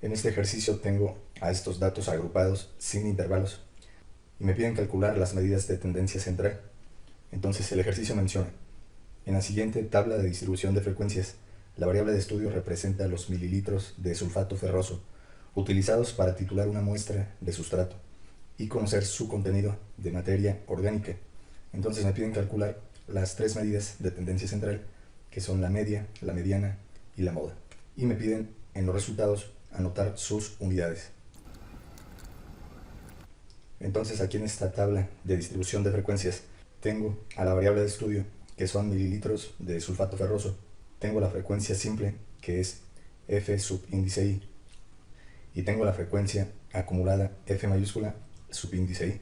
En este ejercicio tengo a estos datos agrupados sin intervalos y me piden calcular las medidas de tendencia central. Entonces el ejercicio menciona: en la siguiente tabla de distribución de frecuencias, la variable de estudio representa los mililitros de sulfato ferroso utilizados para titular una muestra de sustrato y conocer su contenido de materia orgánica. Entonces me piden calcular las tres medidas de tendencia central, que son la media, la mediana y la moda. Y me piden en los resultados anotar sus unidades. Entonces aquí en esta tabla de distribución de frecuencias tengo a la variable de estudio, que son mililitros de sulfato ferroso. Tengo la frecuencia simple, que es F subíndice I. Y tengo la frecuencia acumulada F mayúscula subíndice I.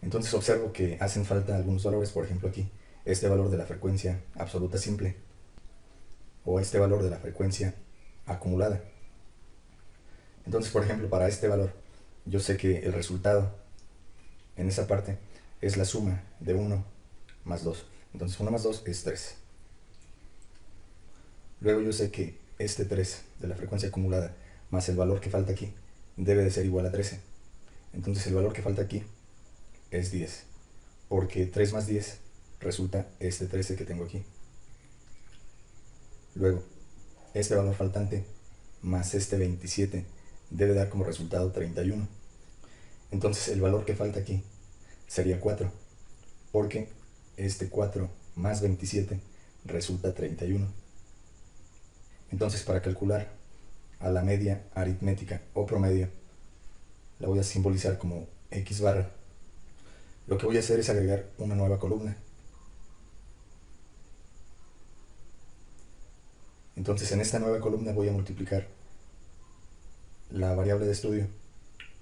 Entonces observo que hacen falta algunos valores, por ejemplo aquí, este valor de la frecuencia absoluta simple, o este valor de la frecuencia acumulada. Entonces, por ejemplo, para este valor, yo sé que el resultado en esa parte es la suma de 1 más 2. Entonces 1 más 2 es 3. Luego yo sé que este 3 de la frecuencia acumulada más el valor que falta aquí debe de ser igual a 13. Entonces el valor que falta aquí es 10, porque 3 más 10 resulta este 13 que tengo aquí. Luego, este valor faltante más este 27 debe dar como resultado 31. Entonces el valor que falta aquí sería 4, porque este 4 más 27 resulta 31. Entonces, para calcular a la media aritmética o promedio, la voy a simbolizar como X barra. Lo que voy a hacer es agregar una nueva columna. Entonces en esta nueva columna voy a multiplicar la variable de estudio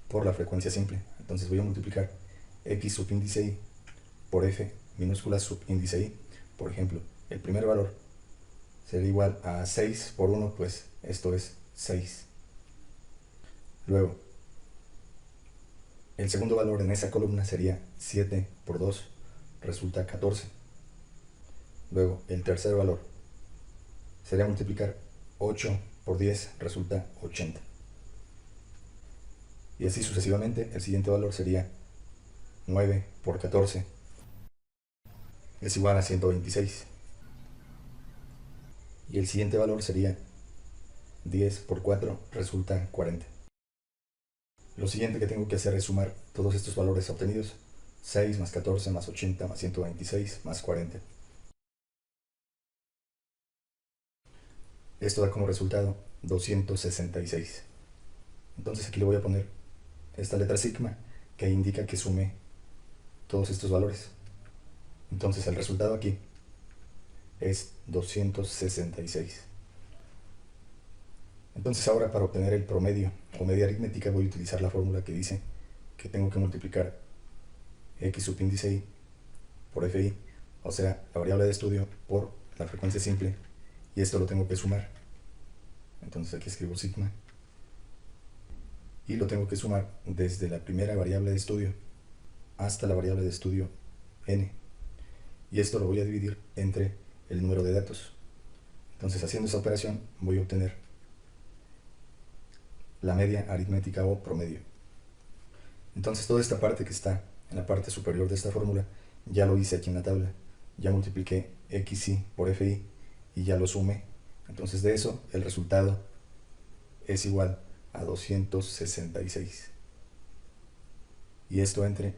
por la frecuencia simple. Entonces voy a multiplicar X subíndice I por F minúscula subíndice I. Por ejemplo, el primer valor será igual a 6 por 1, pues esto es 6. Luego, el segundo valor en esa columna sería 7 por 2, resulta 14. Luego, el tercer valor sería multiplicar 8 por 10, resulta 80. Y así sucesivamente. El siguiente valor sería 9 por 14, es igual a 126. Y el siguiente valor sería 10 por 4, resulta 40. Lo siguiente que tengo que hacer es sumar todos estos valores obtenidos: 6 más 14 más 80 más 126 más 40. Esto da como resultado 266. Entonces aquí le voy a poner esta letra sigma, que indica que sumé todos estos valores. Entonces el resultado aquí es 266. Entonces ahora, para obtener el promedio o media aritmética, voy a utilizar la fórmula que dice que tengo que multiplicar X subíndice I por FI, o sea, la variable de estudio por la frecuencia simple, y esto lo tengo que sumar. Entonces aquí escribo sigma y lo tengo que sumar desde la primera variable de estudio hasta la variable de estudio n, y esto lo voy a dividir entre el número de datos. Entonces, haciendo esa operación, voy a obtener la media aritmética o promedio. Entonces toda esta parte que está en la parte superior de esta fórmula ya lo hice aquí en la tabla. Ya multipliqué XI por FI y ya lo sumé. Entonces de eso el resultado es igual a 266. Y esto entre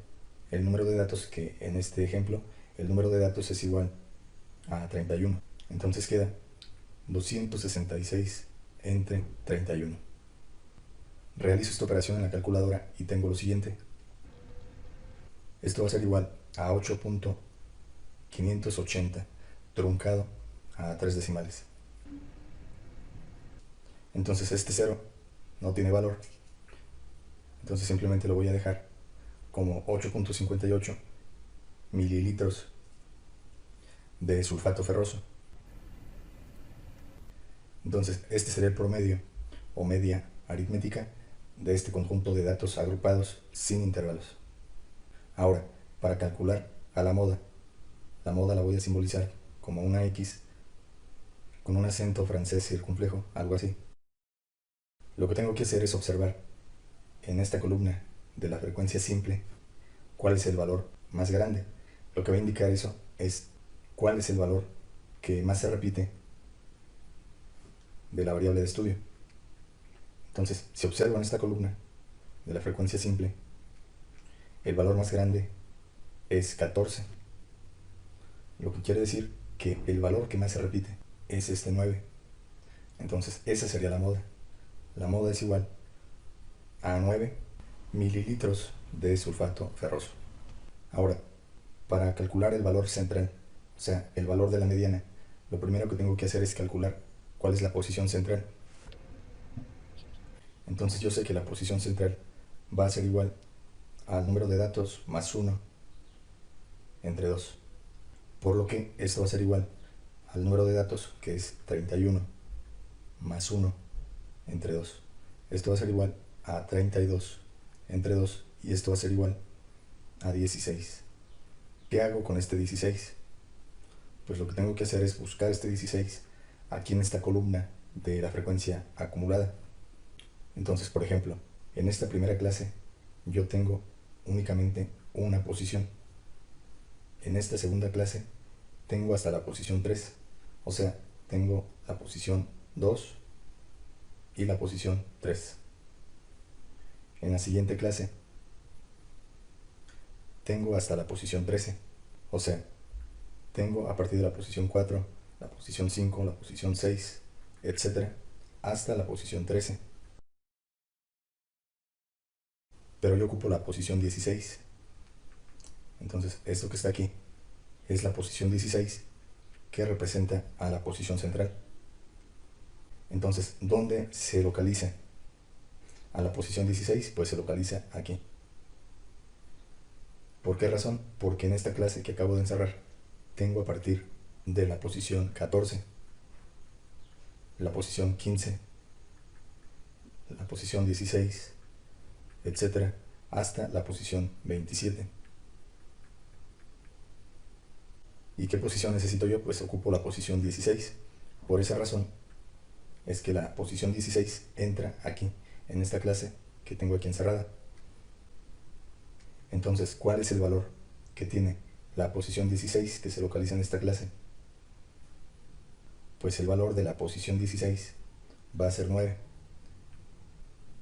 el número de datos, que en este ejemplo el número de datos es igual a 31. Entonces queda 266 entre 31. Realizo esta operación en la calculadora y tengo lo siguiente. Esto va a ser igual a 8.580 truncado a 3 decimales. Entonces este 0 no tiene valor. Entonces simplemente lo voy a dejar como 8.58 mililitros de sulfato ferroso. Entonces este sería el promedio o media aritmética de este conjunto de datos agrupados sin intervalos. Ahora, para calcular a la moda la voy a simbolizar como una X con un acento francés circunflejo, algo así. Lo que tengo que hacer es observar en esta columna de la frecuencia simple cuál es el valor más grande. Lo que va a indicar eso es cuál es el valor que más se repite de la variable de estudio. Entonces, si observo en esta columna de la frecuencia simple, el valor más grande es 14. Lo que quiere decir que el valor que más se repite es este 9. Entonces, esa sería la moda. La moda es igual a 9 mililitros de sulfato ferroso. Ahora, para calcular el valor central, o sea, el valor de la mediana, lo primero que tengo que hacer es calcular cuál es la posición central. Entonces yo sé que la posición central va a ser igual al número de datos más 1 entre 2. Por lo que esto va a ser igual al número de datos, que es 31, más 1 entre 2. Esto va a ser igual a 32 entre 2, y esto va a ser igual a 16. ¿Qué hago con este 16? Pues lo que tengo que hacer es buscar este 16 aquí en esta columna de la frecuencia acumulada. Entonces, por ejemplo, en esta primera clase yo tengo únicamente una posición. En esta segunda clase tengo hasta la posición 3, o sea, tengo la posición 2 y la posición 3. En la siguiente clase tengo hasta la posición 13, o sea, tengo a partir de la posición 4, la posición 5, la posición 6, etc., hasta la posición 13. Pero yo ocupo la posición 16. Entonces, esto que está aquí es la posición 16, que representa a la posición central. Entonces, ¿dónde se localiza a la posición 16? Pues se localiza aquí. ¿Por qué razón? Porque en esta clase que acabo de encerrar, tengo a partir de la posición 14, la posición 15, la posición 16, etc., hasta la posición 27. ¿Y qué posición necesito yo? Pues ocupo la posición 16. Por esa razón es que la posición 16 entra aquí, en esta clase que tengo aquí encerrada. Entonces, ¿cuál es el valor que tiene la posición 16 que se localiza en esta clase? Pues el valor de la posición 16 va a ser 9.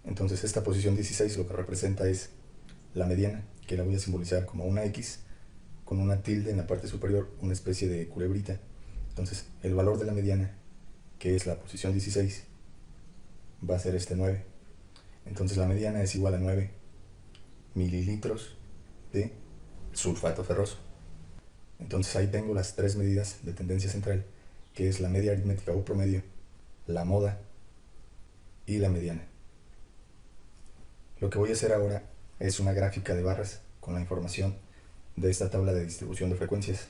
Entonces, esta posición 16 lo que representa es la mediana, que la voy a simbolizar como una X con una tilde en la parte superior, una especie de culebrita. Entonces, el valor de la mediana, que es la posición 16, va a ser este 9. Entonces, la mediana es igual a 9 mililitros de sulfato ferroso. Entonces, ahí tengo las tres medidas de tendencia central, que es la media aritmética o promedio, la moda y la mediana. Lo que voy a hacer ahora es una gráfica de barras con la información de esta tabla de distribución de frecuencias.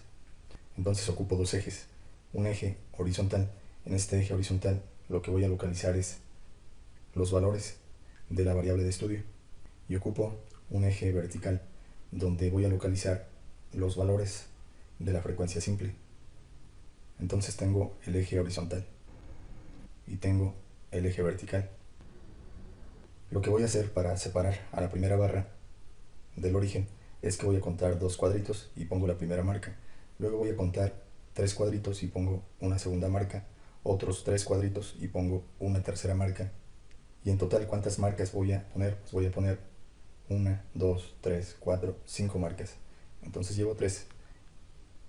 Entonces ocupo dos ejes, un eje horizontal. En este eje horizontal lo que voy a localizar es los valores de la variable de estudio, y ocupo un eje vertical donde voy a localizar los valores de la frecuencia simple. Entonces tengo el eje horizontal y tengo el eje vertical. Lo que voy a hacer para separar a la primera barra del origen es que voy a contar dos cuadritos y pongo la primera marca. Luego voy a contar tres cuadritos y pongo una segunda marca, otros tres cuadritos y pongo una tercera marca. Y en total, ¿cuántas marcas voy a poner? Pues voy a poner 1, 2, 3, 4, 5 marcas. Entonces llevo 3.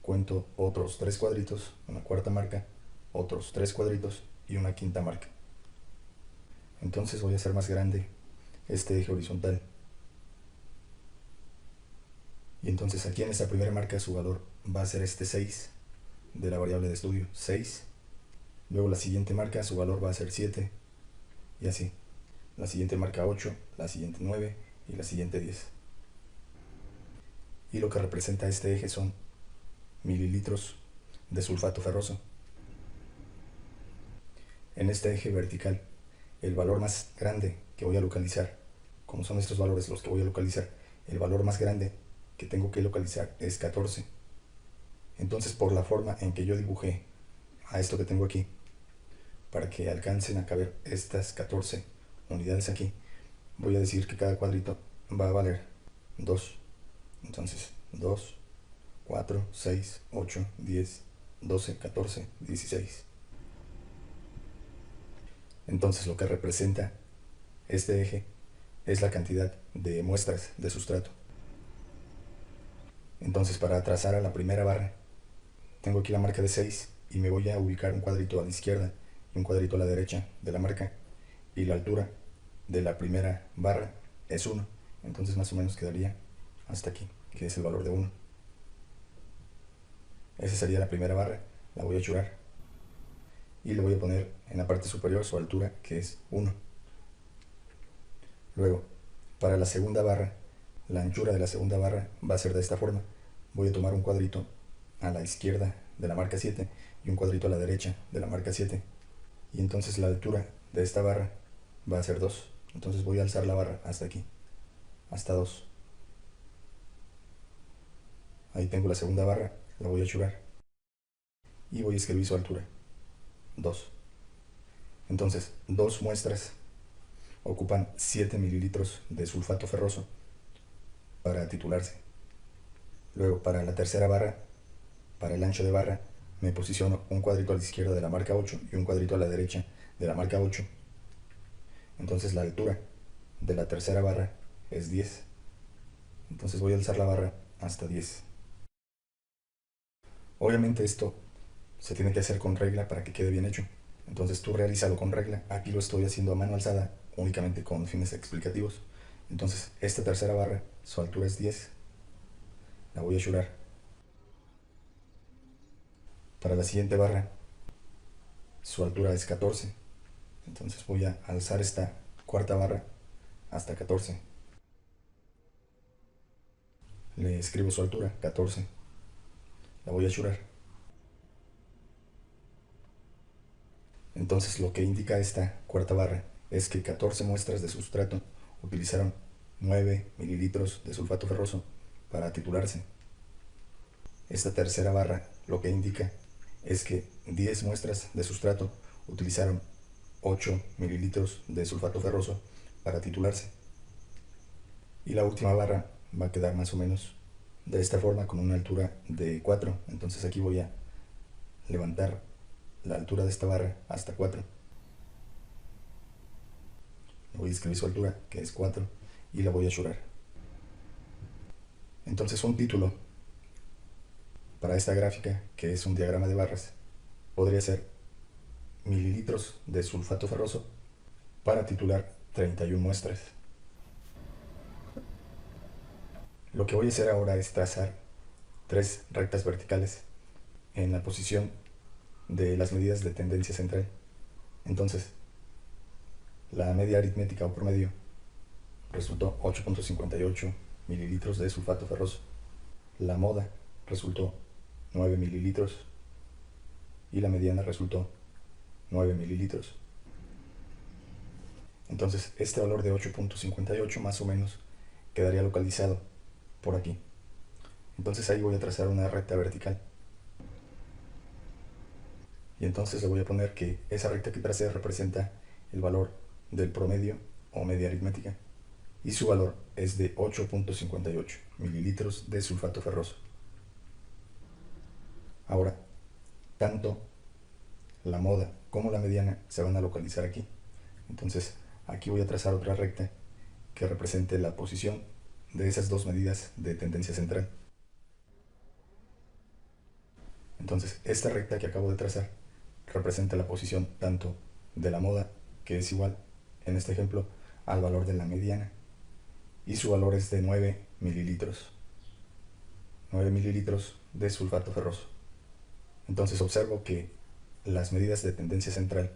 Cuento otros tres cuadritos, una cuarta marca, otros tres cuadritos y una quinta marca. Entonces voy a hacer más grande este eje horizontal. Y entonces aquí en esta primera marca su valor va a ser este 6 de la variable de estudio, 6. Luego la siguiente marca su valor va a ser 7 y así. La siguiente marca 8, la siguiente 9 y la siguiente 10. Y lo que representa este eje son mililitros de sulfato ferroso. En este eje vertical, el valor más grande que voy a localizar, como son estos valores los que voy a localizar, el valor más grande que tengo que localizar es 14. Entonces, por la forma en que yo dibujé a esto que tengo aquí, para que alcancen a caber estas 14 unidades aquí, voy a decir que cada cuadrito va a valer 2. Entonces 2, 4, 6, 8, 10, 12, 14, 16. Entonces lo que representa este eje es la cantidad de muestras de sustrato. Entonces para trazar a la primera barra, tengo aquí la marca de 6 y me voy a ubicar un cuadrito a la izquierda y un cuadrito a la derecha de la marca, y la altura de la primera barra es 1. Entonces más o menos quedaría hasta aquí, que es el valor de 1. Esa sería la primera barra, la voy a achurar y le voy a poner en la parte superior su altura, que es 1. Luego, para la segunda barra, la anchura de la segunda barra va a ser de esta forma. Voy a tomar un cuadrito a la izquierda de la marca 7 y un cuadrito a la derecha de la marca 7. Y entonces la altura de esta barra va a ser 2. Entonces voy a alzar la barra hasta aquí, hasta 2. Ahí tengo la segunda barra, la voy a achurar y voy a escribir su altura, 2. Entonces, 2 muestras ocupan 7 mililitros de sulfato ferroso para titularse. Luego, para la tercera barra, para el ancho de barra, me posiciono un cuadrito a la izquierda de la marca 8 y un cuadrito a la derecha de la marca 8. Entonces la altura de la tercera barra es 10. Entonces voy a alzar la barra hasta 10. Obviamente esto se tiene que hacer con regla para que quede bien hecho. Entonces tú realízalo con regla. Aquí lo estoy haciendo a mano alzada, únicamente con fines explicativos. Entonces esta tercera barra, su altura es 10. La voy a achurar. Para la siguiente barra, su altura es 14. Entonces voy a alzar esta cuarta barra hasta 14. Le escribo su altura, 14. La voy a achurar. Entonces lo que indica esta cuarta barra es que 14 muestras de sustrato utilizaron 9 mililitros de sulfato ferroso para titularse. Esta tercera barra lo que indica es que 10 muestras de sustrato utilizaron 8 mililitros de sulfato ferroso para titularse. Y la última barra va a quedar más o menos de esta forma, con una altura de 4. Entonces aquí voy a levantar la altura de esta barra hasta 4. Voy a escribir su altura, que es 4, y la voy a achurar. Entonces un título para esta gráfica, que es un diagrama de barras, podría ser mililitros de sulfato ferroso para titular 31 muestras. Lo que voy a hacer ahora es trazar 3 rectas verticales en la posición de las medidas de tendencia central. Entonces, la media aritmética o promedio resultó 8.58 mililitros de sulfato ferroso. La moda resultó 9 mililitros y la mediana resultó 9 mililitros. Entonces este valor de 8.58 más o menos quedaría localizado por aquí. Entonces ahí voy a trazar una recta vertical. Y entonces le voy a poner que esa recta que tracé representa el valor del promedio o media aritmética. Y su valor es de 8.58 mililitros de sulfato ferroso. Ahora, tanto la moda como la mediana se van a localizar aquí. Entonces, aquí voy a trazar otra recta que represente la posición de esas dos medidas de tendencia central. Entonces, esta recta que acabo de trazar representa la posición tanto de la moda, que es igual, en este ejemplo, al valor de la mediana. Y su valor es de 9 mililitros. 9 mililitros de sulfato ferroso. Entonces observo que las medidas de tendencia central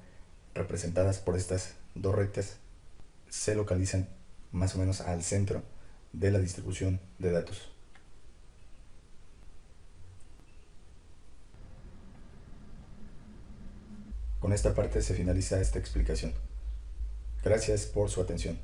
representadas por estas dos rectas se localizan más o menos al centro de la distribución de datos. Con esta parte se finaliza esta explicación. Gracias por su atención.